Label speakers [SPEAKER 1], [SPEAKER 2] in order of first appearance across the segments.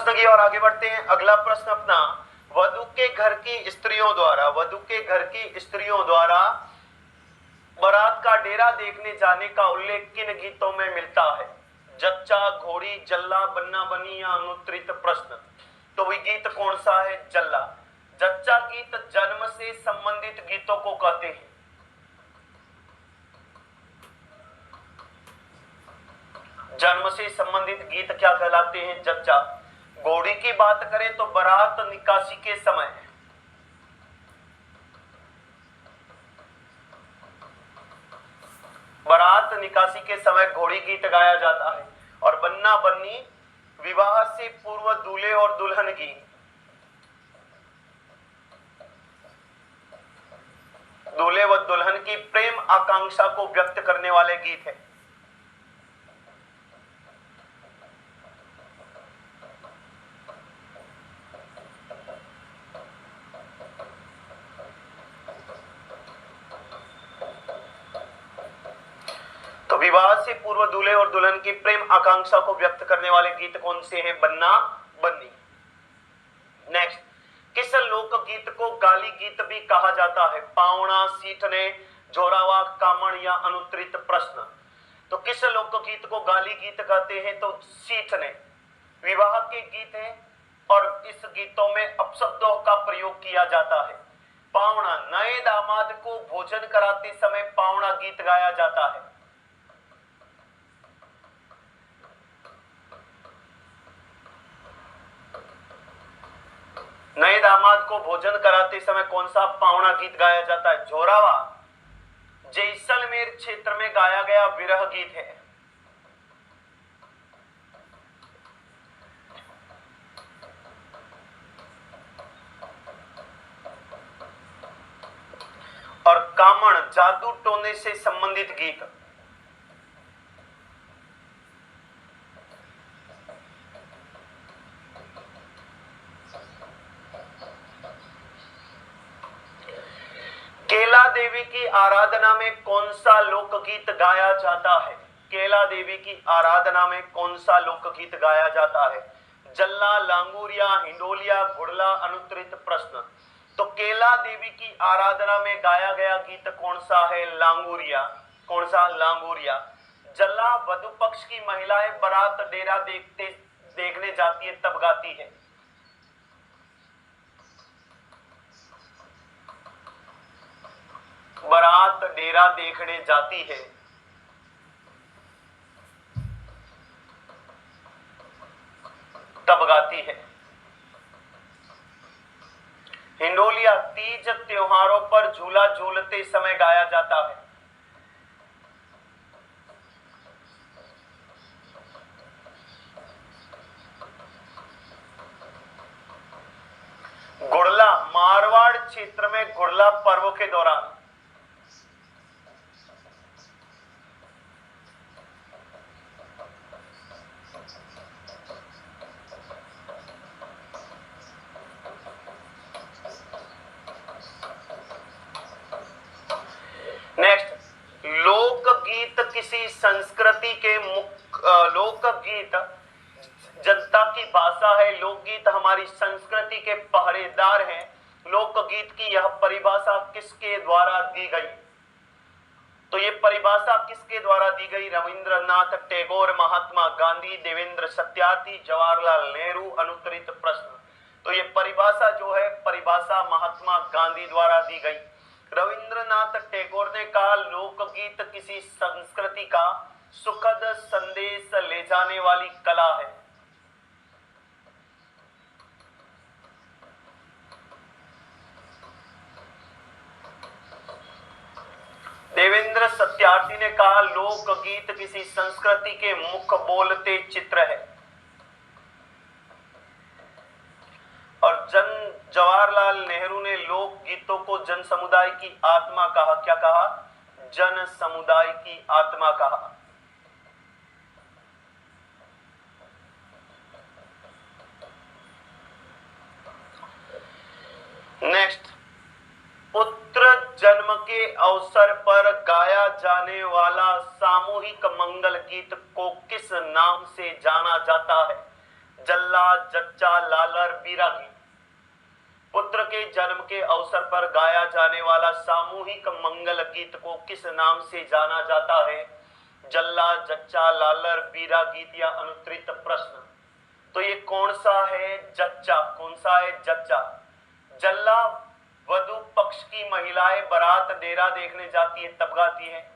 [SPEAKER 1] प्रश्न की ओर आगे बढ़ते हैं। अगला प्रश्न अपना, वधु के घर की स्त्रियों द्वारा बारात का डेरा देखने जाने का उल्लेख किन गीतों में मिलता है? जच्चा, घोड़ी, जल्ला, बन्ना बनी या अनुत्तरित प्रश्न। तो वही गीत कौन सा है? जल्ला। जच्चा गीत जन्म से संबंधित गीतों को कहते हैं। जन्म से संबंधित गीत क्या कहलाते हैं? जच्चा। घोड़ी की बात करें तो बारात निकासी के समय, घोड़ी गीत गाया जाता है। और बन्ना बन्नी विवाह से पूर्व दूल्हे और दुल्हन की प्रेम आकांक्षा को व्यक्त करने वाले गीत है। तो विवाह से पूर्व दूल्हे और दुल्हन की प्रेम आकांक्षा को व्यक्त करने वाले गीत कौन से हैं? बन्ना बन्नी। नेक्स्ट, किस लोकगीत को गाली गीत भी कहा जाता है? पावणा, सीठने, जोरावा, कामण या अनुत्तरित प्रश्न। तो किस लोकगीत को गाली गीत कहते हैं? तो सीठने। विवाह के गीत हैं और इस गीतों में अपशब्दों का प्रयोग किया जाता है। पावणा, नए दामाद को भोजन कराते समय पावणा गीत गाया जाता है। नए दामाद को भोजन कराते समय कौन सा पावणा गीत गाया जाता है? जोरावा जैसलमेर क्षेत्र में गाया गया विरह गीत है। और कामण जादू टोने से संबंधित गीत। केला देवी की आराधना में कौन सा लोकगीत गाया जाता है? केला देवी की आराधना में कौन सा लोकगीत गाया जाता है? जल्ला, लांगूरिया, हिंडोलिया, घुड़ला, अनुत्तरित प्रश्न। तो केला देवी की आराधना में गाया गया गीत कौन सा है? लांगूरिया। कौन सा? लांगूरिया। जल्ला वधु पक्ष की महिलाएं बारात डेरा देखने जाती है तब गाती है। बारात डेरा देखने जाती है तब गाती है। हिंडोलिया तीज त्योहारों पर झूला झूलते समय गाया जाता है। घुड़ला मारवाड़ क्षेत्र में घुड़ला पर्व के दौरान। नेक्स्ट, लोकगीत किसी संस्कृति के लोकगीत जनता की भाषा है। लोकगीत हमारी संस्कृति के पहरेदार हैं। लोकगीत की यह परिभाषा किसके द्वारा दी गई? तो ये परिभाषा किसके द्वारा दी गई? रविंद्रनाथ टैगोर, महात्मा गांधी, देवेंद्र सत्यार्थी, जवाहरलाल नेहरू, अनुत्तरित प्रश्न। तो ये परिभाषा जो है, परिभाषा महात्मा गांधी द्वारा दी गई। रविंद्रनाथ टैगोर ने कहा, लोकगीत किसी संस्कृति का सुखद संदेश ले जाने वाली कला है। देवेंद्र सत्यार्थी ने कहा, लोकगीत किसी संस्कृति के मुख बोलते चित्र है। और जवाहरलाल नेहरू ने लोक गीतों को जन समुदाय की आत्मा कहा। क्या कहा? जन समुदाय की आत्मा कहा। नेक्स्ट, पुत्र जन्म के अवसर पर गाया जाने वाला सामूहिक मंगल गीत को किस नाम से जाना जाता है? जल्ला, जच्चा, लालर, बीरा गीत। पुत्र के जन्म के अवसर पर गाया जाने वाला सामूहिक मंगल गीत को किस नाम से जाना जाता है? जल्ला, जच्चा, लालर, बीरा गीत या अनुत्तरित प्रश्न। तो ये कौन सा है? जच्चा। कौन सा है? जच्चा। जल्ला वधु पक्ष की महिलाएं बारात डेरा देखने जाती है तब गाती है।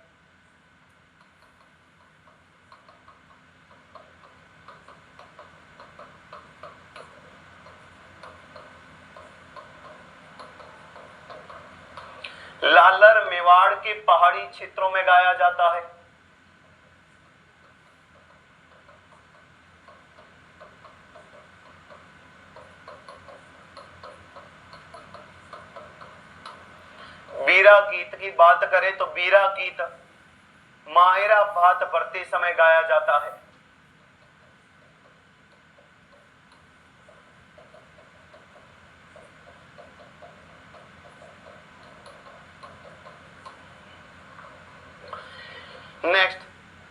[SPEAKER 1] लालर मेवाड़ के पहाड़ी क्षेत्रों में गाया जाता है। बीरा गीत की बात करें तो बीरा गीत मायरा भात भरते समय गाया जाता है। नेक्स्ट,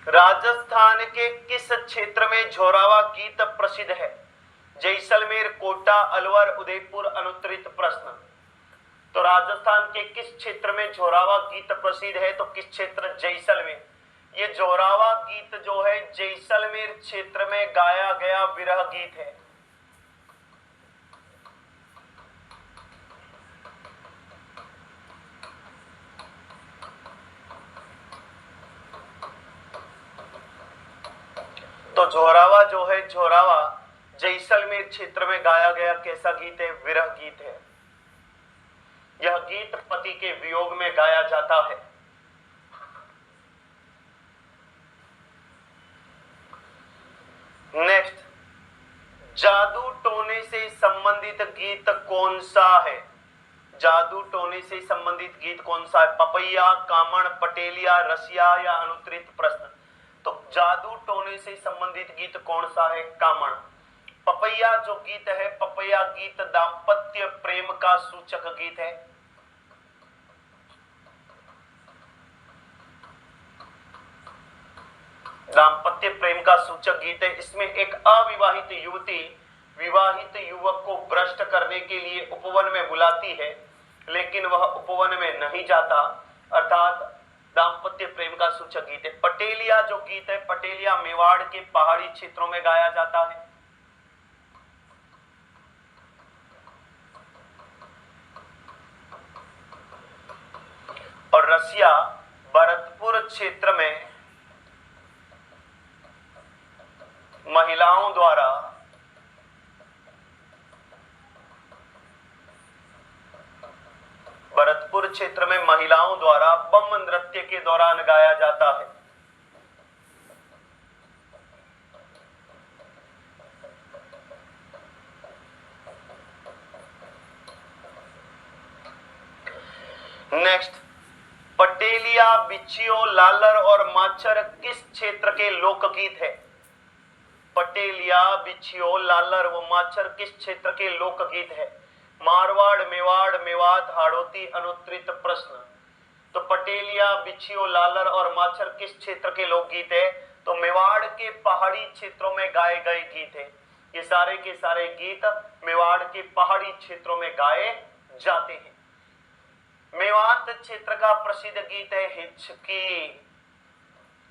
[SPEAKER 1] राजस्थान के किस क्षेत्र में झोरावा गीत प्रसिद्ध है? जैसलमेर, कोटा, अलवर, उदयपुर। अनुत्तरित प्रश्न। तो राजस्थान के किस क्षेत्र में झोरावा गीत प्रसिद्ध है? तो किस क्षेत्र? जैसलमेर। ये झोरावा गीत जो है जैसलमेर क्षेत्र में गाया गया विरह गीत है। तो झोरावा जो है, झोरावा जैसलमेर क्षेत्र में गाया गया कैसा गीत है? विरह गीत है। यह गीत पति के वियोग में गाया जाता है। नेक्स्ट, जादू टोने से संबंधित गीत कौन सा है? जादू टोने से संबंधित गीत कौन सा है? पपैया, कामण, पटेलिया, रसिया या अनुत्तरित प्रश्न। तो जादू टोने से संबंधित गीत कौन सा है? कामण। पपैया जो गीत है, पपैया गीत दाम्पत्य प्रेम का सूचक गीत है। दाम्पत्य प्रेम का सूचक गीत है। इसमें एक अविवाहित युवती विवाहित युवक को भ्रष्ट करने के लिए उपवन में बुलाती है, लेकिन वह उपवन में नहीं जाता, अर्थात दाम्पत्य प्रेम का सूचक गीत है। पटेलिया जो गीत है, पटेलिया मेवाड़ के पहाड़ी क्षेत्रों में गाया जाता है। और रसिया भरतपुर क्षेत्र में महिलाओं द्वारा भरतपुर क्षेत्र में महिलाओं द्वारा बम नृत्य के दौरान गाया जाता है। नेक्स्ट, पटेलिया, बिछियो, लालर और माछर किस क्षेत्र के लोकगीत है? पटेलिया, बिछियो, लालर व माछर किस क्षेत्र के लोकगीत है? मारवाड़, मेवाड़, मेवात, हाड़ौती। अनुत्तरित प्रश्न। तो पटेलिया, बिछियो, लालर और माछर किस क्षेत्र के लोकगीत है? तो मेवाड़ के पहाड़ी क्षेत्रों में गाए गए गीत है। ये सारे के सारे गीत मेवाड़ के पहाड़ी क्षेत्रों में गाए जाते हैं। मेवात क्षेत्र का प्रसिद्ध गीत है हिचकी,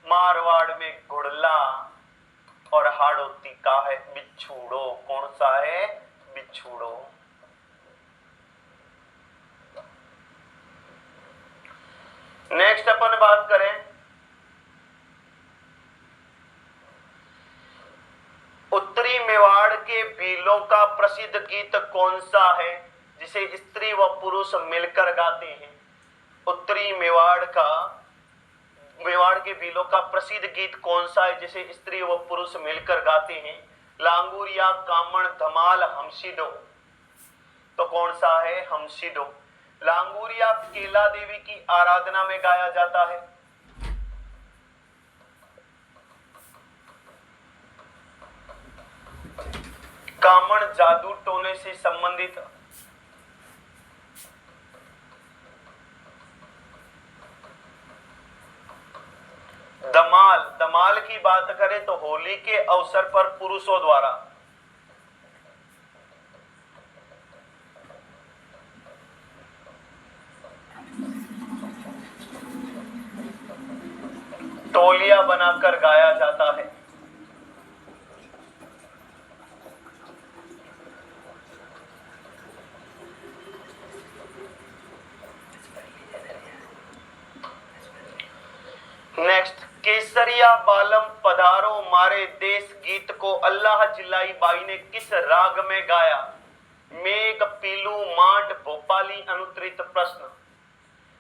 [SPEAKER 1] मारवाड़ में घुड़ला और हाड़ौती का है बिछूड़ो। कौन सा है? बिछूड़ो। नेक्स्ट अपन बात करें उत्तरी मेवाड़ के भीलों का प्रसिद्ध गीत कौन सा है, जिसे स्त्री व पुरुष मिलकर गाते हैं? उत्तरी मेवाड़ के भीलों का प्रसिद्ध गीत कौन सा है जिसे स्त्री व पुरुष मिलकर गाते हैं? लांगुरिया, कामण, धमाल, हमसिडो। तो कौन सा है? हमसिडो। लांगुरिया केला देवी की आराधना में गाया जाता है। कामण जादू टोने से संबंधित। दमाल की बात करें तो होली के अवसर पर पुरुषों द्वारा टोलिया बनाकर गाया जाता है। नेक्स्ट, केसरिया बालम पधारो मारे देश गीत को अल्लाह जिलाई बाई ने किस राग में गाया? मेघ, पीलू, मांड, भोपाली, अनुत्तरित प्रश्न।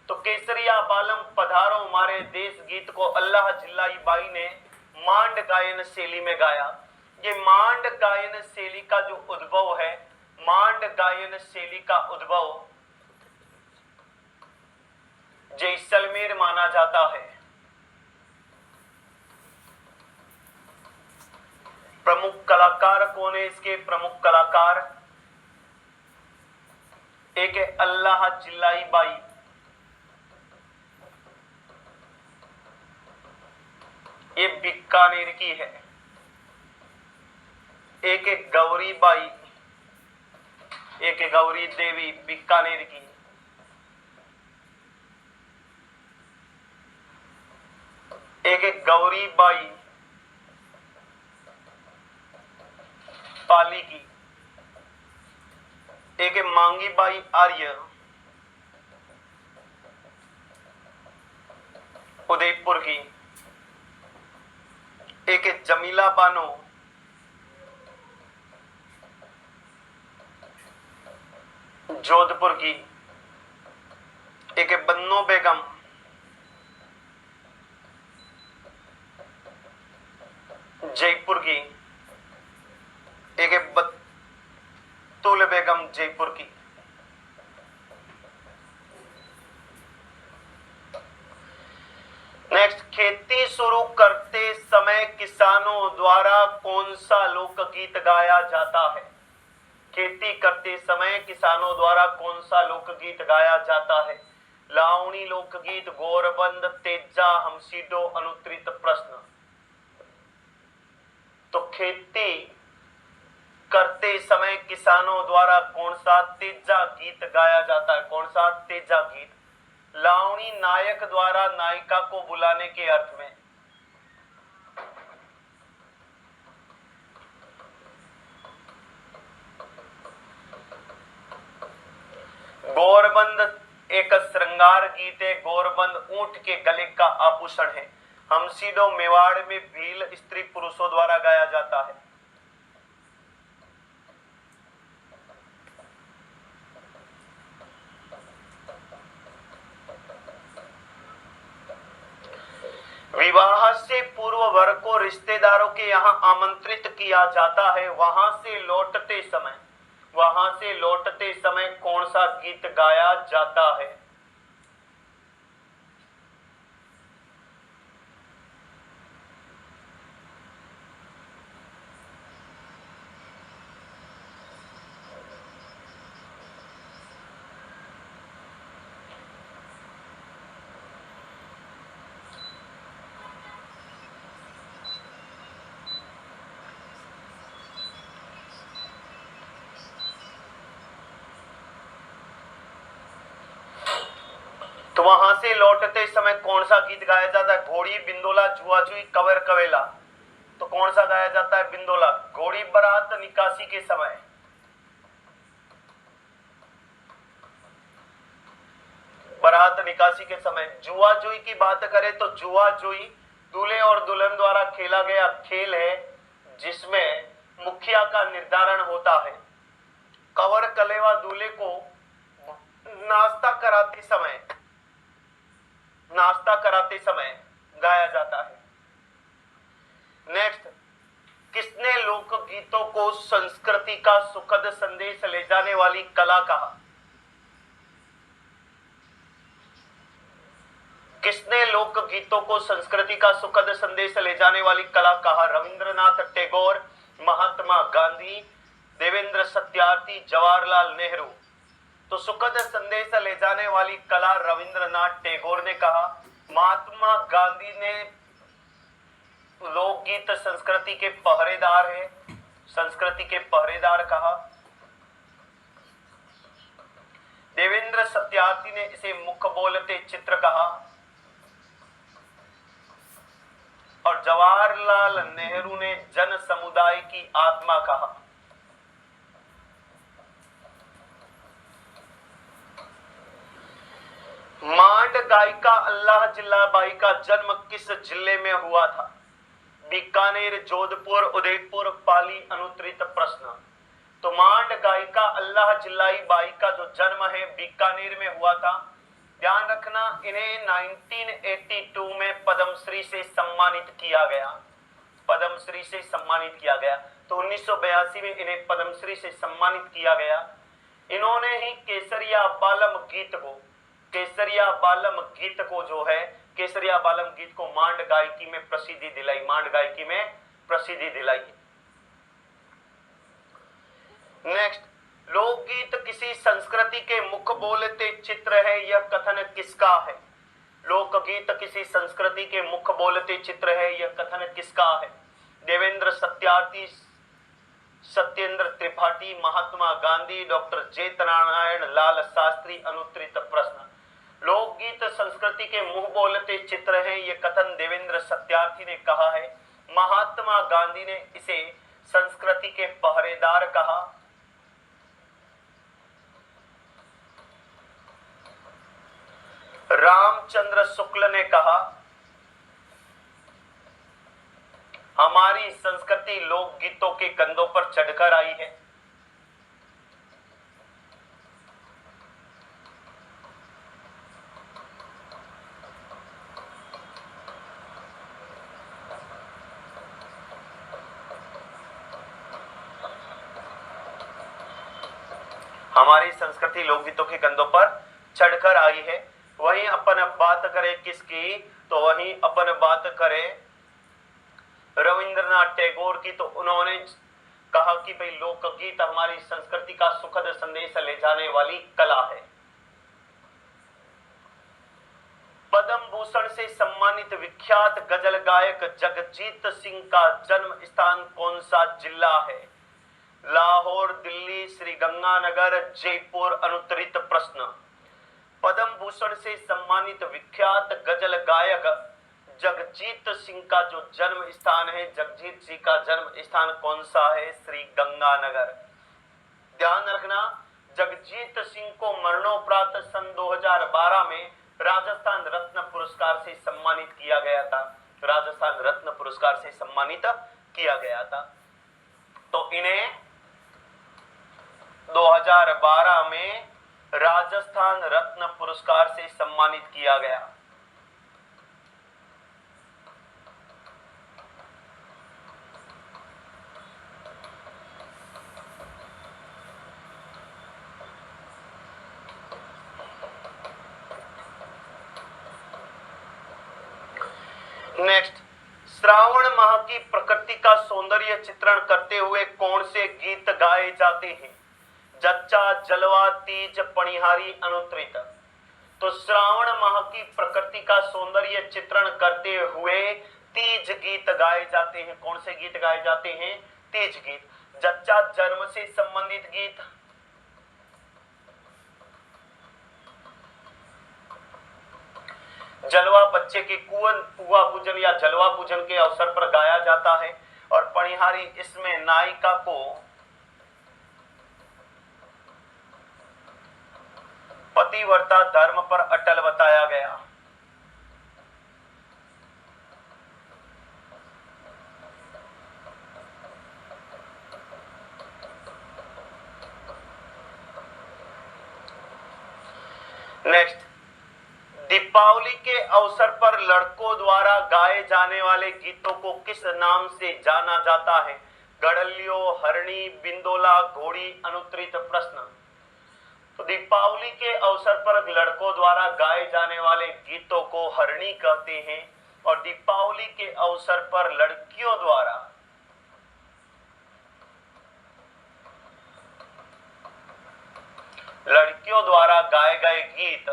[SPEAKER 1] तो केसरिया बालम पधारो मारे देश गीत को अल्लाह जिलाई बाई ने मांड गायन शैली में गाया। ये मांड गायन शैली का जो उद्भव है, मांड गायन शैली का उद्भव जैसलमेर माना जाता है। प्रमुख कलाकार कौन है? इसके प्रमुख कलाकार एक है अल्लाह जिलाई बाई, ये बीकानेर की है। एक है गौरी बाई, एक है गौरी देवी, बीकानेर की। एक है गौरी बाई पाली की। एक है मांगी बाई आर्य, उदयपुर की। एक है जमीला बानो, जोधपुर की। एक है बन्नो बेगम, जयपुर की। एक है बत्तुल बेगम, जयपुर की। नेक्स्ट, खेती शुरू करते समय किसानों द्वारा कौन सा लोकगीत गाया जाता है? खेती करते समय किसानों द्वारा कौन सा लोकगीत गाया जाता है? लावणी लोकगीत, गौरबंद, तेजा, हमसीडो, अनुत्तरित प्रश्न। तो खेती करते समय किसानों द्वारा कौन सा तेजा गीत गाया जाता है? कौन सा तेजा गीत? लावणी नायक द्वारा नायिका को बुलाने के अर्थ में। गौरबंद एक श्रृंगार गीत है। गौरबंद ऊंट के गले का आभूषण है। हमसीडो मेवाड़ में भील स्त्री पुरुषों द्वारा गाया जाता है। विवाह से पूर्व वर को रिश्तेदारों के यहाँ आमंत्रित किया जाता है। वहां से लौटते समय कौन सा गीत गाया जाता है? तो वहां से लौटते समय कौन सा गीत गाया जाता है? घोड़ी, बिंदोला, जुआजुई, कवर कवेला। तो कौन सा गाया जाता है? बिंदोला। घोड़ी बारात निकासी के समय। बारात निकासी के समय। जुआजुई की बात करें तो जुआजुई दूल्हे और दुल्हन द्वारा खेला गया खेल है जिसमें मुखिया का निर्धारण होता है। कवर कलेवा दूल्हे को नाश्ता कराते समय गाया जाता है। नेक्स्ट, किसने लोकगीतों को संस्कृति का सुखद संदेश ले जाने वाली कला कहा? किसने लोकगीतों को संस्कृति का सुखद संदेश ले जाने वाली कला कहा? रविंद्रनाथ टैगोर, महात्मा गांधी, देवेंद्र सत्यार्थी, जवाहरलाल नेहरू। तो सुखद संदेश ले जाने वाली कला रविंद्रनाथ टैगोर ने कहा। महात्मा गांधी ने लोकगीत संस्कृति के पहरेदार है, संस्कृति के पहरेदार कहा। देवेंद्र सत्यार्थी ने इसे मुख बोलते चित्र कहा। और जवाहरलाल नेहरू ने जन समुदाय की आत्मा कहा। मांड गायिका अल्लाह जिल्लाबाई का जन्म किस जिले में हुआ था? बीकानेर, जोधपुर, उदयपुर, पाली। अनुत्तरित प्रश्न। तो मांड गायिका अल्लाह जिल्लाबाई का जो जन्म है बीकानेर में हुआ था। ध्यान रखना, इन्हें 1982 में पद्मश्री से सम्मानित किया गया। पद्मश्री से सम्मानित किया गया। तो 1982 में इन्हें पद्मश्री से सम्मानित किया गया। इन्होंने ही केसरिया बालम गीत को जो है केसरिया बालम गीत को मांड गायकी में प्रसिद्धि दिलाई। मांड गायकी में प्रसिद्धि दिलाई। नेक्स्ट, लोकगीत किसी संस्कृति के मुख बोलते चित्र है, यह कथन किसका है? लोकगीत किसी संस्कृति के मुख बोलते चित्र है, यह कथन किसका है? देवेंद्र सत्यार्थी, सत्येंद्र त्रिपाठी, महात्मा गांधी, डॉक्टर जयनारायण लाल शास्त्री। अनुत्तरित प्रश्न। लोकगीत संस्कृति के मुंह बोलते चित्र हैं, ये कथन देवेंद्र सत्यार्थी ने कहा है। महात्मा गांधी ने इसे संस्कृति के पहरेदार कहा। रामचंद्र शुक्ल ने कहा, हमारी संस्कृति लोकगीतों के कंधों पर चढ़कर आई है। हमारी संस्कृति लोकगीतों के कंधों पर चढ़कर आई है। वहीं अपन बात करें किसकी, तो वहीं अपन बात करें रविंद्रनाथ टैगोर की। तो उन्होंने कहा कि भाई लोकगीत हमारी संस्कृति का सुखद संदेश ले जाने वाली कला है। पद्म भूषण से सम्मानित विख्यात गजल गायक जगजीत सिंह का जन्म स्थान कौन सा जिला है? लाहौर, दिल्ली, श्री गंगानगर, जयपुर। अनुत्तरित प्रश्न। पद्म भूषण से सम्मानित विख्यात गजल गायक जगजीत सिंह का जो जन्म स्थान है, जगजीत सिंह का जन्म स्थान कौन सा है? श्री गंगानगर। ध्यान रखना, जगजीत सिंह को मरणोपरांत सन 2012 में राजस्थान रत्न पुरस्कार से सम्मानित किया गया था। राजस्थान रत्न पुरस्कार से सम्मानित किया गया था। तो इन्हें 2012 में राजस्थान रत्न पुरस्कार से सम्मानित किया गया। नेक्स्ट, श्रावण माह की प्रकृति का सौंदर्य चित्रण करते हुए कौन से गीत गाए जाते हैं? जच्चा, जलवा, तीज, पणिहारी। अनुत्तरित। तो श्रावण माह की प्रकृति का सौंदर्य चित्रण करते हुए तीज गीत गाए जाते हैं। कौन से गीत गाए जाते हैं? तीज गीत। जच्चा जन्म से संबंधित गीत, जलवा बच्चे के कुआ पूजन या जलवा पूजन के अवसर पर गाया जाता है। और पणिहारी, इसमें नायिका को पतिव्रता धर्म पर अटल बताया गया। नेक्स्ट, दीपावली के अवसर पर लड़कों द्वारा गाए जाने वाले गीतों को किस नाम से जाना जाता है? गड़लियो, हरणी, बिंदोला, घोड़ी। अनुत्तरित प्रश्न। तो दीपावली के अवसर पर लड़कों द्वारा गाए जाने वाले गीतों को हरणी कहते हैं। और दीपावली के अवसर पर लड़कियों द्वारा गाए गए गीत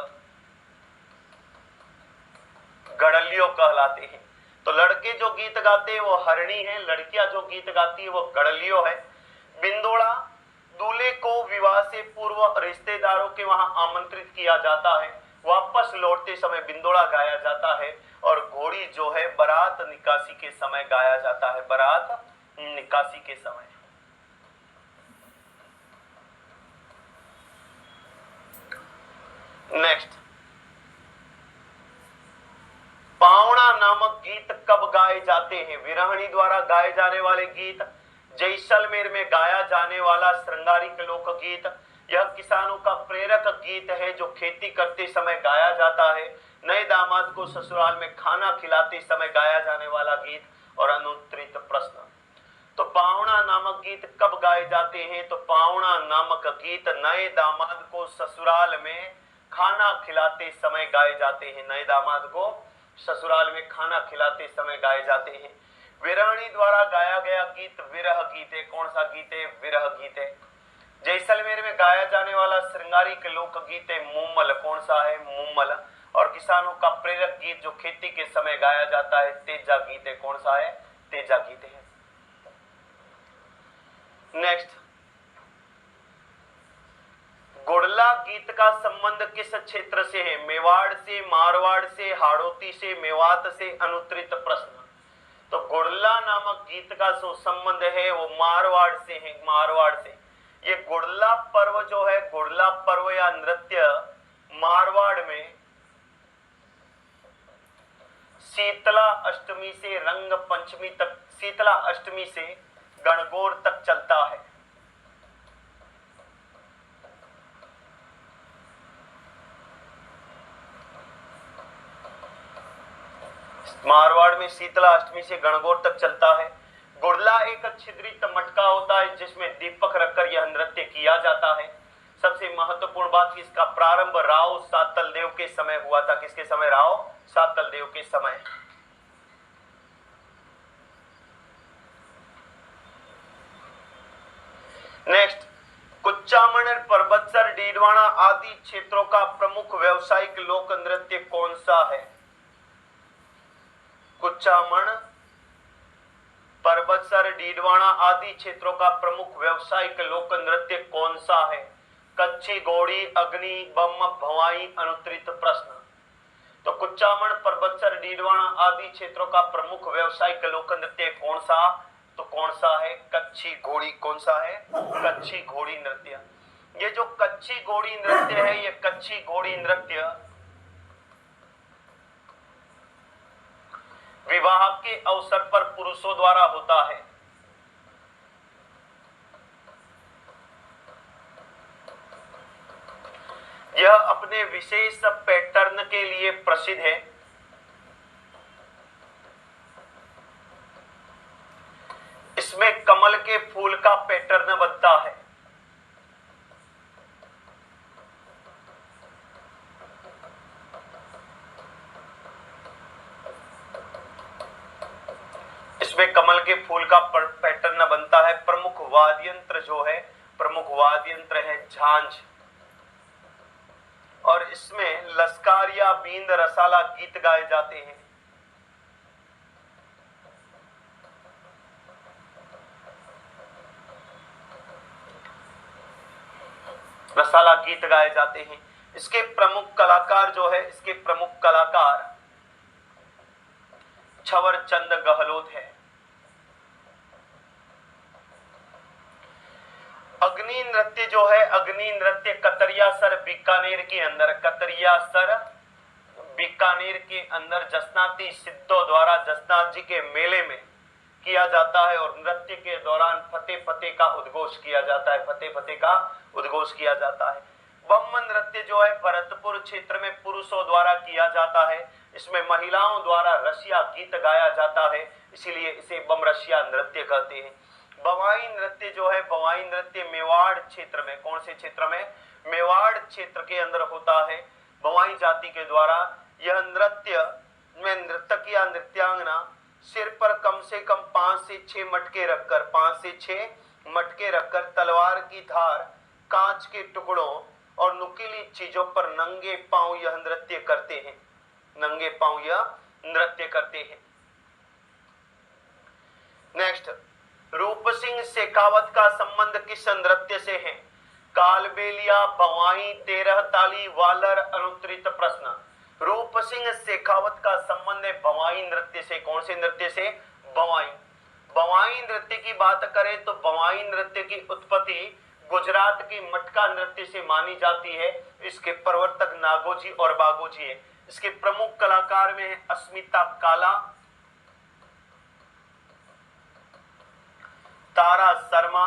[SPEAKER 1] गड़लियों कहलाते हैं। तो लड़के जो गीत गाते हैं वो हरणी है, लड़कियां जो गीत गाती है वो गड़लियो है। बिंदोड़ा, दूल्हे को विवाह से पूर्व रिश्तेदारों के वहां आमंत्रित किया जाता है। वापस लौटते समय बिंदोड़ा गाया जाता है, और घोड़ी जो है बारात निकासी के समय गाया जाता है, बारात निकासी के समय। नेक्स्ट, पावणा नामक गीत कब गाए जाते हैं? विरहणी द्वारा गाए जाने वाले गीत, जैसलमेर में गाया जाने वाला श्रृंगारिक लोकगीत, यह किसानों का प्रेरक गीत है जो खेती करते समय गाया जाता है, नए दामाद को ससुराल में खाना खिलाते समय गाया जाने वाला गीत, और अनुत्तरित प्रश्न। तो पावणा नामक गीत कब गाए जाते हैं? तो पावणा नामक गीत नए दामाद को ससुराल में खाना खिलाते समय गाए जाते हैं, नए दामाद को ससुराल में खाना खिलाते समय गाए जाते हैं। विरहणी द्वारा गाया गया गीत विरह गीत है। कौन सा गीत है? विरह गीत है। जैसलमेर में गाया जाने वाला श्रृंगारिक लोकगीत है मुम्मल। कौन सा है? मुम्मल। और किसानों का प्रेरक गीत जो खेती के समय गाया जाता है तेजा गीत है। कौन सा है? तेजा गीत है। नेक्स्ट, गुड़ला गीत का संबंध किस क्षेत्र से है? मेवाड़ से, मारवाड़ से, हाड़ौती से, मेवात से? अनुत्तरित प्रश्न। तो गुड़ला नामक गीत का जो संबंध है वो मारवाड़ से है, मारवाड़ से। ये गुड़ला पर्व जो है, गुड़ला पर्व या नृत्य मारवाड़ में शीतला अष्टमी से रंग पंचमी तक, शीतला अष्टमी से गणगौर तक चलता है। मारवाड़ में शीतला अष्टमी से गणगौर तक चलता है। गुड़ला एक छिद्रित मटका होता है जिसमें दीपक रखकर यह नृत्य किया जाता है। सबसे महत्वपूर्ण बात कि इसका प्रारंभ राव सातल देव के समय हुआ था। किसके समय? राव सातल देव के समय। नेक्स्ट, कुचामन, परबतसर, डीडवाना आदि क्षेत्रों का प्रमुख व्यावसायिक लोक नृत्य कौन सा है? कुचामन, परबतसर, डीडवाना आदि क्षेत्रों का प्रमुख व्यावसायिक लोक नृत्य कौन सा है? कच्छी घोड़ी, अग्नि, बम, भवाई? अनुत्तरित प्रश्न। तो कुचामन, परबतसर, डीडवाना आदि क्षेत्रों का प्रमुख व्यावसायिक लोक नृत्य कौन सा? तो कौन सा है? कच्छी घोड़ी। कौन सा है? कच्छी घोड़ी नृत्य। ये जो कच्छी घोड़ी नृत्य है, ये कच्छी घोड़ी नृत्य विवाह के अवसर पर पुरुषों द्वारा होता है। यह अपने विशेष पैटर्न के लिए प्रसिद्ध है। इसमें कमल के फूल का पैटर्न बनता है। इसमें कमल के फूल का पैटर्न बनता है। प्रमुख वाद्य यंत्र जो है, प्रमुख वाद्य यंत्र है झांझ। और इसमें लश्कार या बींद रसाला गीत गाए जाते हैं। रसाला गीत गाए जाते हैं। इसके प्रमुख कलाकार जो है, इसके प्रमुख कलाकार छवर चंद गहलोत है। अग्नि नृत्य जो है, अग्नि नृत्य कतरियासर बीकानेर के अंदर, कतरियासर बीकानेर के अंदर जसनाती सिद्धों द्वारा जसनाथ जी के मेले में किया जाता है। और नृत्य के दौरान फतेह फतेह का उद्घोष किया जाता है, फतेह फतेह का उद्घोष किया जाता है। बम नृत्य जो है भरतपुर क्षेत्र में पुरुषों द्वारा किया जाता है। इसमें महिलाओं द्वारा रसिया गीत गाया जाता है, इसीलिए इसे बम रसिया नृत्य कहते हैं। बवाई नृत्य जो है, बवाई नृत्य मेवाड़ क्षेत्र में, कौन से क्षेत्र में? मेवाड़ क्षेत्र के अंदर होता है। बवाई जाति के द्वारा यह नृत्य में नर्तक या नृत्यांगना सिर पर कम से कम 5 से 6 मटके रखकर, 5 से 6 मटके रखकर तलवार की धार, कांच के टुकड़ों और नुकीली चीजों पर नंगे पांव यह नृत्य करते हैं, नंगे पांव यह नृत्य करते हैं। नेक्स्ट, रूप सिंह शेखावत का संबंध किस नृत्य से है? कालबेलिया, भवाई, 13 ताली, वालर, अनुत्तरित प्रश्न। रूप सिंह शेखावत का संबंध है भवाई नृत्य से। कौन से नृत्य से? भवाई। भवाई नृत्य की बात करें तो भवाई नृत्य की उत्पत्ति गुजरात की मटका नृत्य से मानी जाती है। इसके प्रवर्तक नागोजी और बागोजी है। इसके प्रमुख कलाकार में है अस्मिता काला, तारा शर्मा,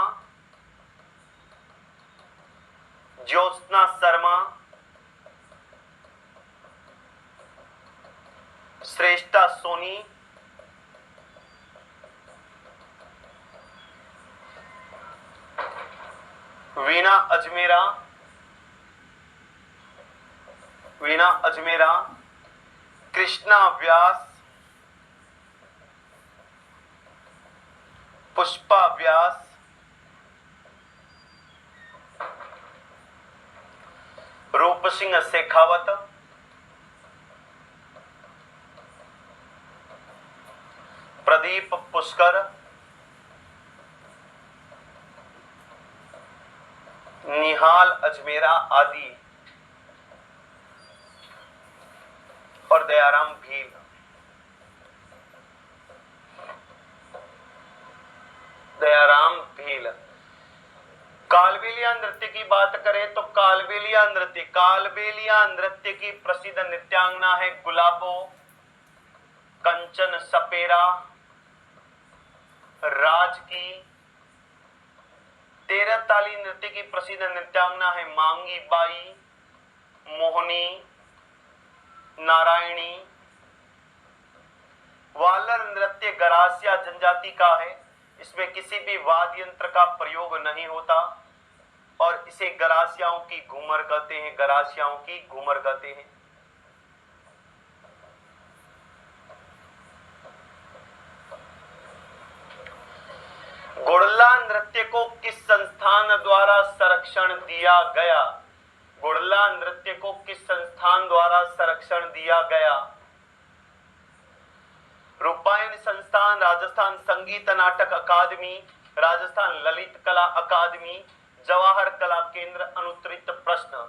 [SPEAKER 1] ज्योत्सना शर्मा, श्रेष्ठा सोनी, वीणा अजमेरा, कृष्णा व्यास, पुष्पा व्यास, रूप सिंह शेखावत, प्रदीप पुष्कर, निहाल अजमेरा आदि और दयाराम भील। कालबेलिया नृत्य की बात करें तो कालबेलिया नृत्य की प्रसिद्ध नृत्यांगना है गुलाबो, कंचन सपेरा, राज की। 13 ताली नृत्य की प्रसिद्ध नृत्यांगना है मांगी बाई, मोहनी, नारायणी। वालर नृत्य गरासिया जनजाति का है। इसमें किसी भी वाद्य यंत्र का प्रयोग नहीं होता और इसे गरासियाओं की घूमर कहते हैं। गुड़ला नृत्य को किस संस्थान द्वारा संरक्षण दिया गया? गुड़ला नृत्य को किस संस्थान द्वारा संरक्षण दिया गया? रूपायन संस्थान, राजस्थान संगीत नाटक अकादमी, राजस्थान ललित कला अकादमी, जवाहर कला केंद्र। अनुत्तरित प्रश्न।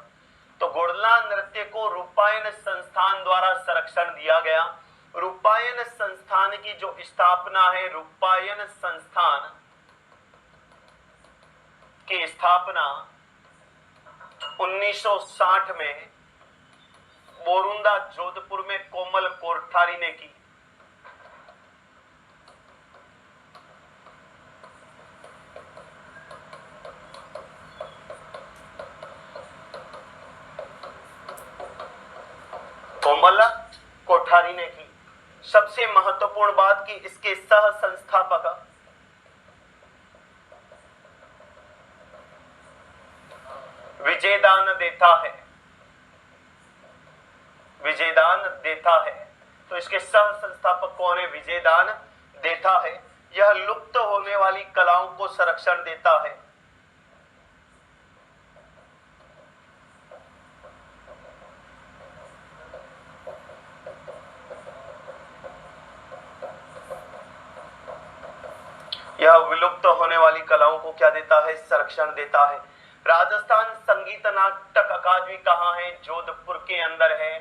[SPEAKER 1] तो गुड़ला नृत्य को रूपायन संस्थान द्वारा संरक्षण दिया गया। रूपायन संस्थान की जो स्थापना है, रूपायन संस्थान की स्थापना 1960 में बोरुंदा जोधपुर में कोमल कोठारी ने की। कोमल कोठारी ने की। सबसे महत्वपूर्ण बात कि इसके सह संस्थापक विजयदान देता है। तो इसके सह संस्थापक कौन है? विजयदान देता है। यह लुप्त होने वाली कलाओं को संरक्षण देता है। यह विलुप्त होने वाली कलाओं को क्या देता है? संरक्षण देता है। राजस्थान संगीत नाटक अकादमी कहाँ है? जोधपुर के अंदर है।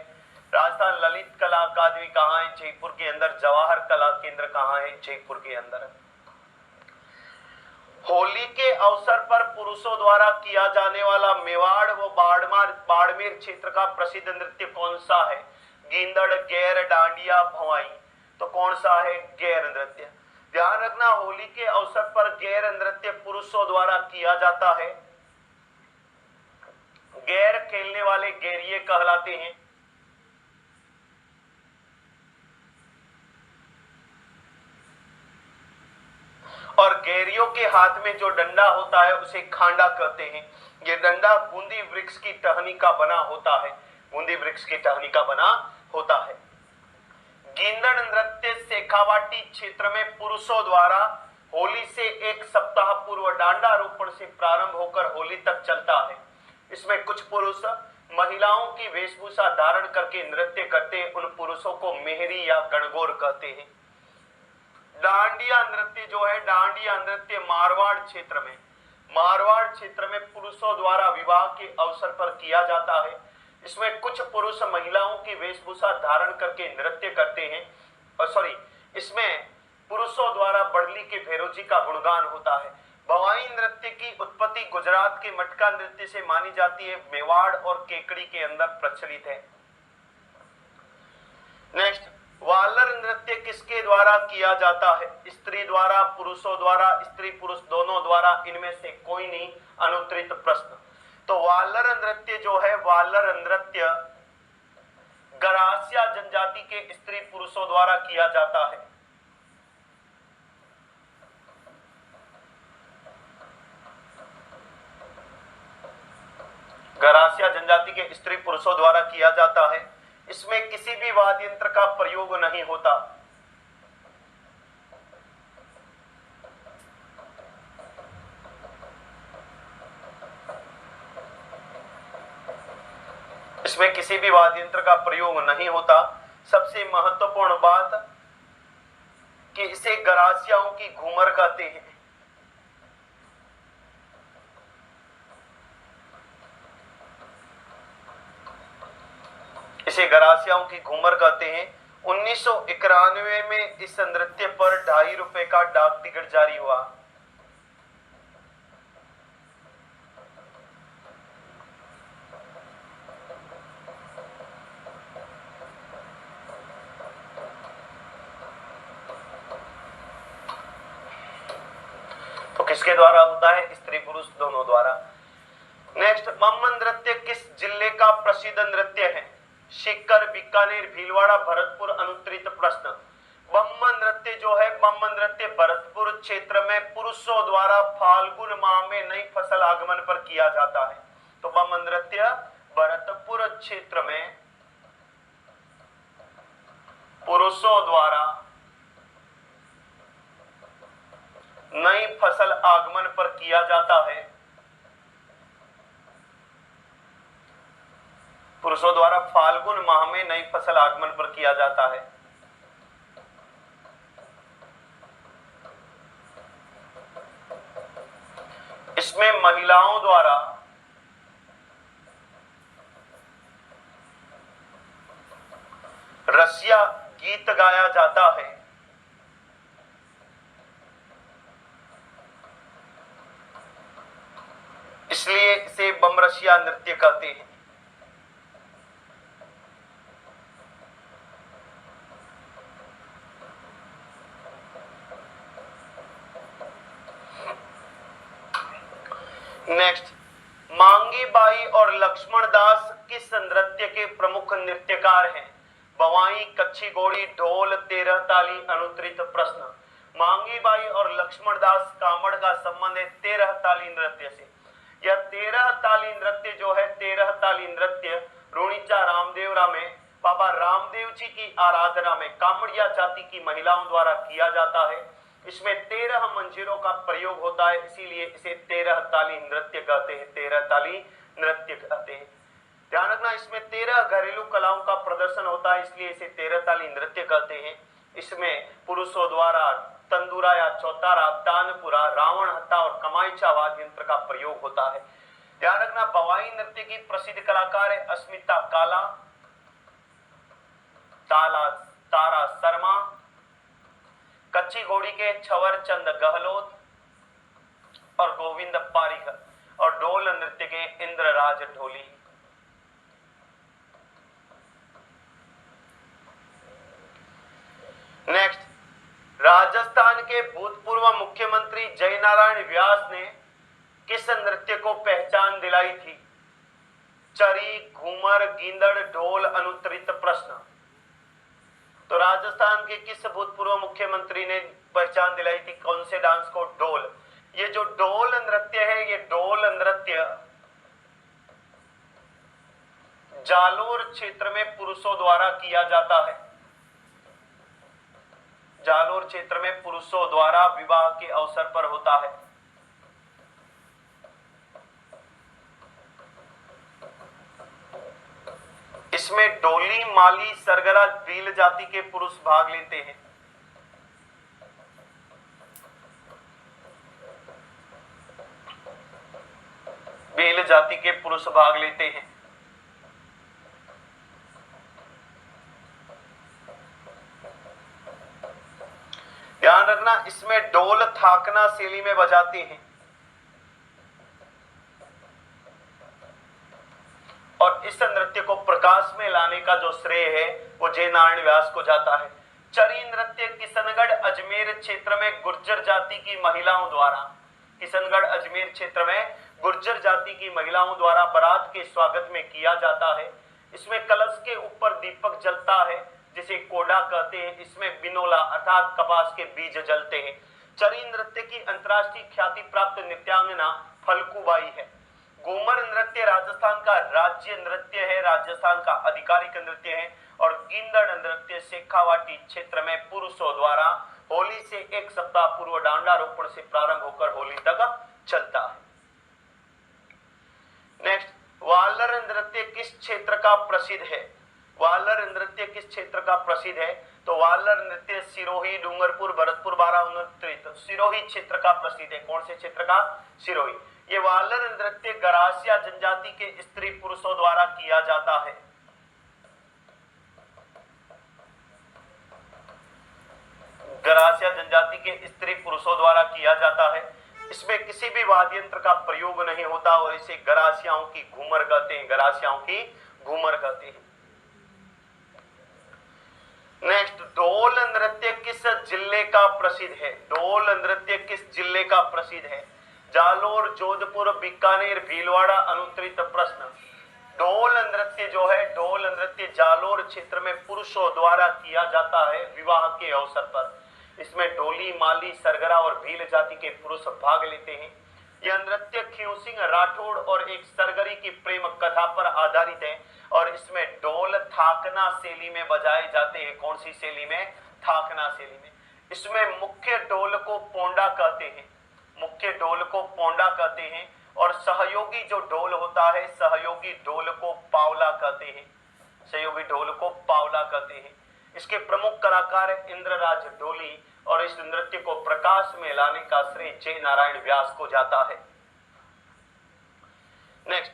[SPEAKER 1] राजस्थान ललित कला अकादमी कहाँ है? जयपुर के अंदर। जवाहर कला केंद्र कहाँ है? जयपुर के अंदर। होली के अवसर पर पुरुषों द्वारा किया जाने वाला मेवाड़ व बाड़मेर क्षेत्र का प्रसिद्ध नृत्य कौन सा है? गींदड़, गैर, डांडिया, भवाई। तो कौन सा है? गैर नृत्य। ध्यान रखना, होली के अवसर पर गैर नृत्य पुरुषों द्वारा किया जाता है। गैर खेलने वाले गैरिये कहलाते हैं। और गैरियों के हाथ में जो डंडा होता है उसे खांडा कहते हैं। ये डंडा बूंदी वृक्ष की टहनी का बना होता है। गींदड़ नृत्य शेखावाटी क्षेत्र में पुरुषों द्वारा होली से एक सप्ताह पूर्व डांडारोपण से प्रारंभ होकर होली तक चलता है। इसमें कुछ पुरुष महिलाओं की वेशभूषा धारण करके नृत्य करते हैं। उन पुरुषों को मेहरी या गणगौर कहते हैं। डांडिया नृत्य जो है, डांडिया नृत्य मारवाड़ क्षेत्र में पुरुषों द्वारा विवाह के अवसर पर किया जाता है। इसमें कुछ पुरुष महिलाओं की वेशभूषा धारण करके नृत्य करते हैं, इसमें पुरुषों द्वारा बड़ली के भैरव जी का गुणगान होता है। भवाई नृत्य की उत्पत्ति गुजरात के मटका नृत्य से मानी जाती है, मेवाड़ और केकड़ी के अंदर प्रचलित है। नेक्स्ट, वालर नृत्य किसके द्वारा किया जाता है? स्त्री द्वारा, पुरुषों द्वारा, स्त्री पुरुष दोनों द्वारा, इनमें से कोई नहीं। अनुत्तरित प्रश्न। तो वालर नृत्य जो है, वालर नृत्य गरासिया जनजाति के स्त्री पुरुषों द्वारा किया जाता है। गरासिया जनजाति के स्त्री पुरुषों द्वारा किया जाता है। इसमें किसी भी वाद्य यंत्र का प्रयोग नहीं होता। इसमें किसी भी वाद्य यंत्र का प्रयोग नहीं होता। सबसे महत्वपूर्ण बात कि इसे गरासियाओं की घूमर कहते हैं। इसे गरासियाओं की घूमर कहते हैं। 1991 में इस नृत्य पर 2.5 रुपए का डाक टिकट जारी हुआ। तो किसके द्वारा होता है? स्त्री पुरुष दोनों द्वारा। नेक्स्ट, मम्मन नृत्य किस जिले का प्रसिद्ध नृत्य है? सीकर, बीकानेर, भीलवाड़ा, भरतपुर। अनुत्तरित प्रश्न। बम्मन नृत्य जो है, बम्मन नृत्य भरतपुर क्षेत्र में पुरुषों द्वारा फाल्गुन माह में नई फसल आगमन पर किया जाता है। तो बम्मन नृत्य भरतपुर क्षेत्र में पुरुषों द्वारा नई फसल आगमन पर किया जाता है। पुरुषों द्वारा फाल्गुन माह में नई फसल आगमन पर किया जाता है। इसमें महिलाओं द्वारा रसिया गीत गाया जाता है। इसलिए इसे बमरसिया नृत्य कहते हैं। नेक्स्ट, मांगी बाई और लक्ष्मण दास किस नृत्य के प्रमुख नृत्यकार हैं? बवाई, कच्ची घोड़ी, ढोल, 13 ताली। अनुत्तरित प्रश्न। मांगी बाई और लक्ष्मण दास कामड़ का संबंध है 13 ताली नृत्य से। यह 13 ताली नृत्य जो है, 13 ताली नृत्य रुणिचा रामदेवरा में बाबा रामदेव जी की आराधना में कामड़िया जाति की महिलाओं द्वारा किया जाता है। इसमें 13 मंजीरों का प्रयोग होता है, इसीलिए इसे 13 ताली नृत्य कहते हैं। 13 ताली नृत्य कहते हैं। ध्यान रखना, इसमें 13 घरेलू कलाओं का प्रदर्शन होता है, इसलिए इसे 13 ताली नृत्य कहते हैं। इसमें पुरुषों द्वारा तंदूरा या चौतारा, तानपुरा, रावण हत्ता और कमाईचा वाद्य यंत्र का प्रयोग होता है। ध्यान रखना, बवाई नृत्य की प्रसिद्ध कलाकार है अस्मिता काला, तारा शर्मा, कच्ची घोड़ी के छवर चंद गहलोत और गोविंद पारिक, और ढोल नृत्य के इंद्रराज ढोली। नेक्स्ट, राजस्थान के भूतपूर्व मुख्यमंत्री जयनारायण व्यास ने किस नृत्य को पहचान दिलाई थी? चरी, घूमर, गींदड़, ढोल। अनुत्तरित प्रश्न। तो राजस्थान के किस भूतपूर्व मुख्यमंत्री ने पहचान दिलाई थी कौन से डांस को? ढोल। ये जो ढोल नृत्य है, ये ढोल नृत्य जालोर क्षेत्र में पुरुषों द्वारा किया जाता है। जालोर क्षेत्र में पुरुषों द्वारा विवाह के अवसर पर होता है। इसमें डोली, माली, सरगरा, भील जाति के पुरुष भाग लेते हैं। जाति के पुरुष भाग लेते हैं। ध्यान रखना, इसमें ढोल थाकना शैली में बजाते हैं और इस नृत्य को प्रकाश में लाने का जो श्रेय है वो जय नारायण व्यास को जाता है। चरी नृत्य किशनगढ़ अजमेर क्षेत्र में गुर्जर जाति की महिलाओं द्वारा, किशनगढ़ अजमेर क्षेत्र में गुर्जर जाति की महिलाओं द्वारा बारात के स्वागत में किया जाता है। इसमें कलश के ऊपर दीपक जलता है जिसे कोडा कहते हैं। इसमें बिनोला अर्थात कपास के बीज जलते हैं। चरी नृत्य की अंतर्राष्ट्रीय ख्याति प्राप्त नृत्यांगना फलकूबाई है। घूमर नृत्य राजस्थान का राज्य नृत्य है, राजस्थान का आधिकारिक नृत्य है। और गिंदड़ नृत्य शेखावाटी क्षेत्र में पुरुषों द्वारा होली से एक सप्ताह पूर्व डांडारोपण से प्रारंभ होकर होली तक चलता है। नेक्स्ट, वालर नृत्य किस क्षेत्र का प्रसिद्ध है? वालर नृत्य किस क्षेत्र का प्रसिद्ध है? तो वालर नृत्य सिरोही, डूंगरपुर, भरतपुर, बारा, उन्नत सिरोही क्षेत्र का प्रसिद्ध है। कौन से क्षेत्र का? सिरोही। ये वालर नृत्य गरासिया जनजाति के स्त्री पुरुषों द्वारा किया जाता है। गरासिया जनजाति के स्त्री पुरुषों द्वारा किया जाता है। इसमें किसी भी वाद्य यंत्र का प्रयोग नहीं होता और इसे गरासियाओं की घूमर कहते हैं, गरासियाओं की घूमर कहते हैं। नेक्स्ट, ढोल नृत्य किस जिले का प्रसिद्ध है? ढोल नृत्य किस जिले का प्रसिद्ध है? जालोर, जोधपुर, बीकानेर, भीलवाड़ा, अनुत्तरित प्रश्न। ढोल नृत्य जो है, ढोल नृत्य जालोर क्षेत्र में पुरुषों द्वारा किया जाता है विवाह के अवसर पर। इसमें ढोली, माली, सरगरा और भील जाति के पुरुष भाग लेते हैं। यह नृत्य खींव सिंह राठौड़ और एक सरगरी की प्रेम कथा पर आधारित है और इसमें ढोल थाकना शैली में बजाए जाते हैं। कौन सी शैली में? थाकना शैली में। इसमें मुख्य ढोल को पोंडा कहते हैं, मुख्य ढोल को पोंडा कहते हैं और सहयोगी जो ढोल होता है, सहयोगी ढोल को पावला कहते हैं, सहयोगी ढोल को पावला कहते हैं। इसके प्रमुख कलाकार इंद्रराज ढोली और इस नृत्य को प्रकाश में लाने का श्रेय जय नारायण व्यास को जाता है। नेक्स्ट,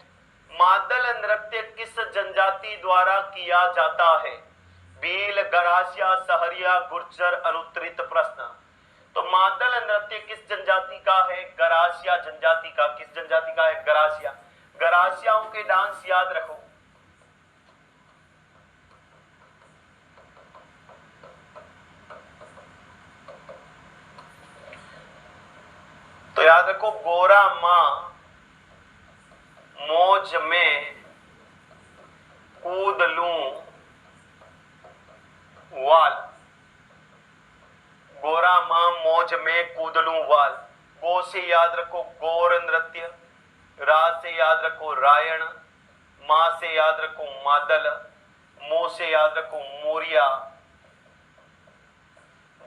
[SPEAKER 1] मादल नृत्य किस जनजाति द्वारा किया जाता है? भील, गरासिया, सहरिया, गुर्जर, अनुत्तरित प्रश्न। तो मादल नृत्य किस जनजाति का है? गरासिया जनजाति का। किस जनजाति का है? गरासिया। गरासियाओं के डांस याद रखो, तो याद रखो, गोरा मां मौज में कूद लूं वाल, गोरा मां मौज में कूद लूं वाल। गो से याद रखो गौर नृत्य, रा से याद रखो रायण, मां से याद रखो मादल, मो से याद रखो मोरिया,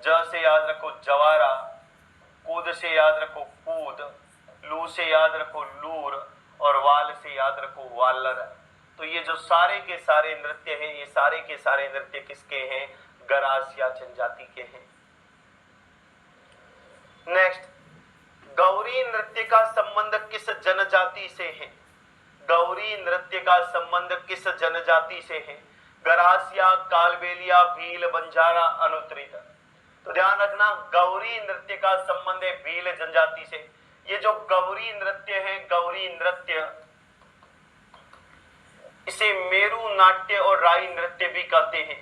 [SPEAKER 1] ज से याद रखो जवारा, कूद से याद रखो कूद, लू से याद रखो लूर और वाल से याद रखो वालर। तो ये जो सारे के सारे नृत्य हैं, ये सारे के सारे नृत्य किसके हैं? गरासिया जनजाति के हैं। नेक्स्ट, गौरी नृत्य का संबंध किस जनजाति से है? गौरी नृत्य का संबंध किस जनजाति से है? गरासिया, कालबेलिया, भील, बंजारा, अनुत्तरित। तो ध्यान रखना, गौरी नृत्य का संबंध है भील जनजाति से। ये जो गौरी नृत्य है, गौरी नृत्य, इसे मेरू नाट्य और राई नृत्य भी कहते हैं।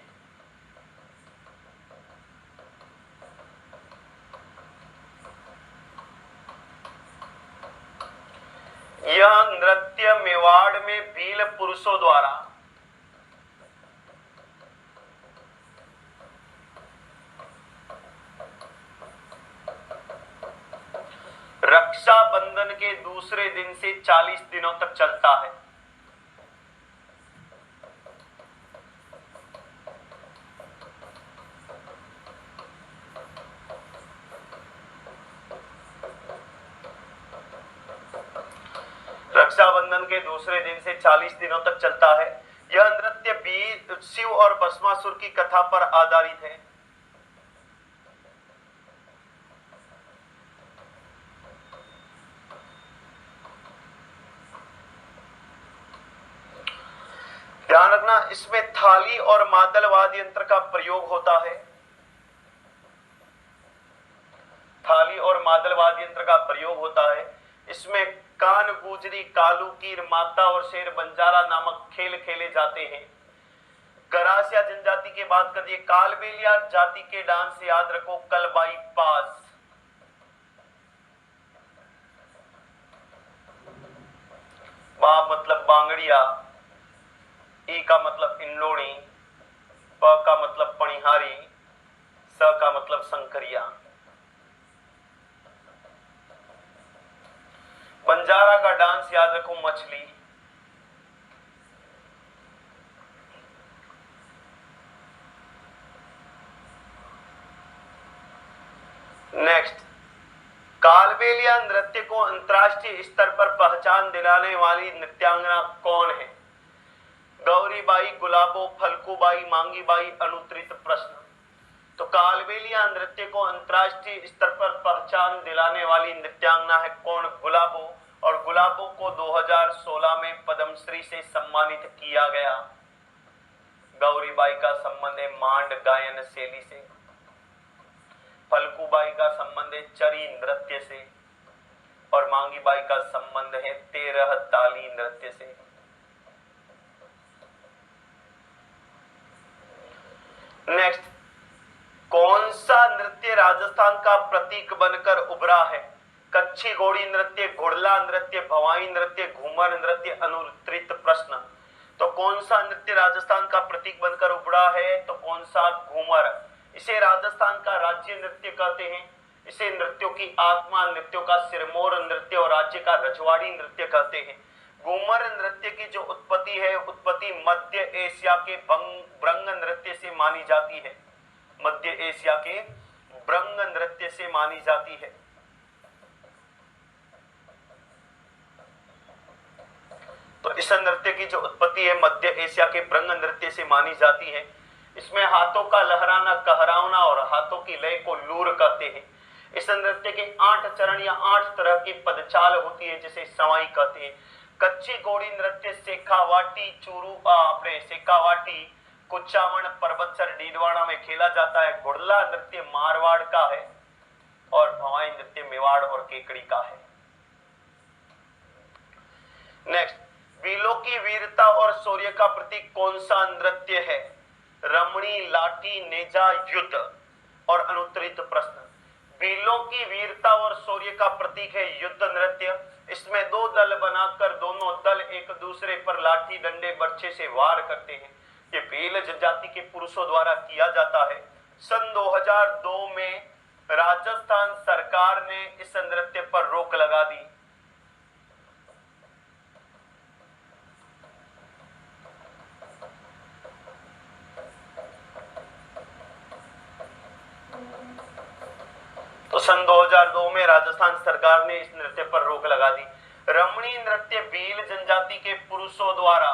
[SPEAKER 1] यह नृत्य मेवाड़ में भील पुरुषों द्वारा रक्षाबंधन के दूसरे दिन से 40 दिनों तक चलता है। रक्षाबंधन के दूसरे दिन से 40 दिनों तक चलता है। यह नृत्य शिव और भस्मासुर की कथा पर आधारित है। ध्यान रखना, इसमें थाली और मादल वाद्य यंत्र का प्रयोग होता है। थाली और मादल वाद्य यंत्र का प्रयोग होता है। इसमें कान, गुजरी, कालू, कीर, माता और शेर बंजारा नामक खेल खेले जाते हैं। गरासिया जनजाति की बात करिए, कालबेलिया जाति के डांस से याद रखो कलबाई पास। बा मतलब बांगड़िया, ई का मतलब इंलोड़ी, प का मतलब पणिहारी, स का मतलब संकरिया। बंजारा का डांस याद रखो मछली। नेक्स्ट, कालबेलिया नृत्य को अंतरराष्ट्रीय स्तर पर पहचान दिलाने वाली नृत्यांगना कौन है? गौरीबाई, गुलाबो, फलकूबाई, मांगीबाई। अनुत्तरित प्रश्न। तो कालबेलिया नृत्य को अंतरराष्ट्रीय स्तर पर पहचान दिलाने वाली नृत्यांगना है कौन? गुलाबो। और गुलाबो को 2016 में पद्मश्री से सम्मानित किया गया। गौरीबाई का संबंध है मांड गायन शैली से, फलकूबाई का संबंध है चरी नृत्य से, और मांगीबाई का संबंध है 13 ताली नृत्य से। नेक्स्ट, कौन सा नृत्य राजस्थान का प्रतीक बनकर उभरा है? कच्छी घोड़ी नृत्य, घुड़ला नृत्य, भवाई नृत्य, घूमर नृत्य। अनुत्तरित प्रश्न। तो कौन सा नृत्य राजस्थान का प्रतीक बनकर उभरा है? तो कौन सा? घूमर। इसे राजस्थान का राज्य नृत्य कहते हैं। इसे नृत्यों की आत्मा, नृत्यों का सिरमौर नृत्य और राज्य का रजवाड़ी नृत्य कहते हैं। घूमर नृत्य की जो उत्पत्ति है, उत्पत्ति मध्य एशिया के ब्रंग नृत्य से मानी जाती है। मध्य एशिया के ब्रंग नृत्य से मानी जाती है। तो इस नृत्य की जो उत्पत्ति है मध्य एशिया के ब्रंग नृत्य से मानी जाती है। इसमें हाथों का लहराना कहरावना और हाथों की लय को लूर कहते हैं। इस नृत्य के 8 चरण या 8 तरह की पदचाल होती है, जिसे सवाई कहते हैं। कच्ची घोड़ी नृत्य शेखावाटी, चूरू अपने शेखावाटी, कुचामन, परबतसर, डीडवाना में खेला जाता है। घुड़ला नृत्य मारवाड़ का है और भवाई नृत्य मेवाड़ और केकड़ी का है। नेक्स्ट, बीलों की वीरता और शौर्य का प्रतीक कौन सा नृत्य है? रमणी, लाठी, नेजा, युद्ध। और अनुत्तरित प्रश्न। बीलों की वीरता और शौर्य का प्रतीक है युद्ध नृत्य। इसमें 2 दल बनाकर दोनों दल एक दूसरे पर लाठी, डंडे, बर्छे से वार करते हैं। ये भील जनजाति के पुरुषों द्वारा किया जाता है। सन 2002 में राजस्थान सरकार ने इस नृत्य पर रोक लगा दी। तो सन 2002 में राजस्थान सरकार ने इस नृत्य पर रोक लगा दी। रमणी नृत्य भील जनजाति के पुरुषों द्वारा,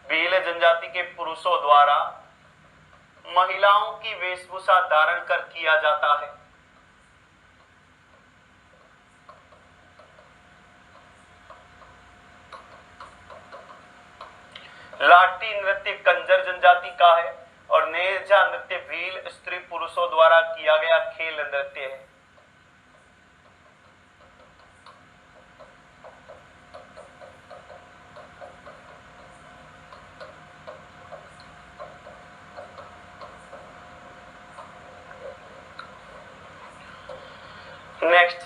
[SPEAKER 1] भील जनजाति के पुरुषों द्वारा महिलाओं की वेशभूषा धारण कर किया जाता है। लाठी नृत्य कंजर जनजाति का है और नेजा नृत्य भील स्त्री पुरुषों द्वारा किया गया खेल नृत्य है। नेक्स्ट,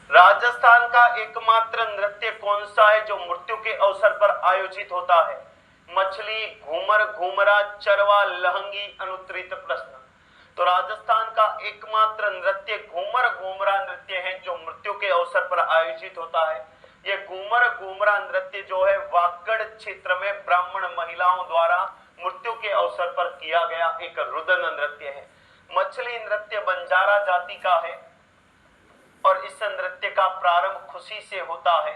[SPEAKER 1] राजस्थान का एकमात्र नृत्य कौन सा है जो मृत्यु के अवसर पर आयोजित होता है? मछली, घूमर, घूमरा, चरवा, लहंगी। अनुत्तरित प्रश्न। तो राजस्थान का एकमात्र नृत्य घूमर घूमरा नृत्य है जो मृत्यु के अवसर पर आयोजित होता है। यह घूमर घूमरा नृत्य जो है वागड़ क्षेत्र में ब्राह्मण महिलाओं द्वारा मृत्यु के अवसर पर किया गया एक रुदन नृत्य है। मछली नृत्य बंजारा जाति का है और इस नृत्य का प्रारंभ खुशी से होता है।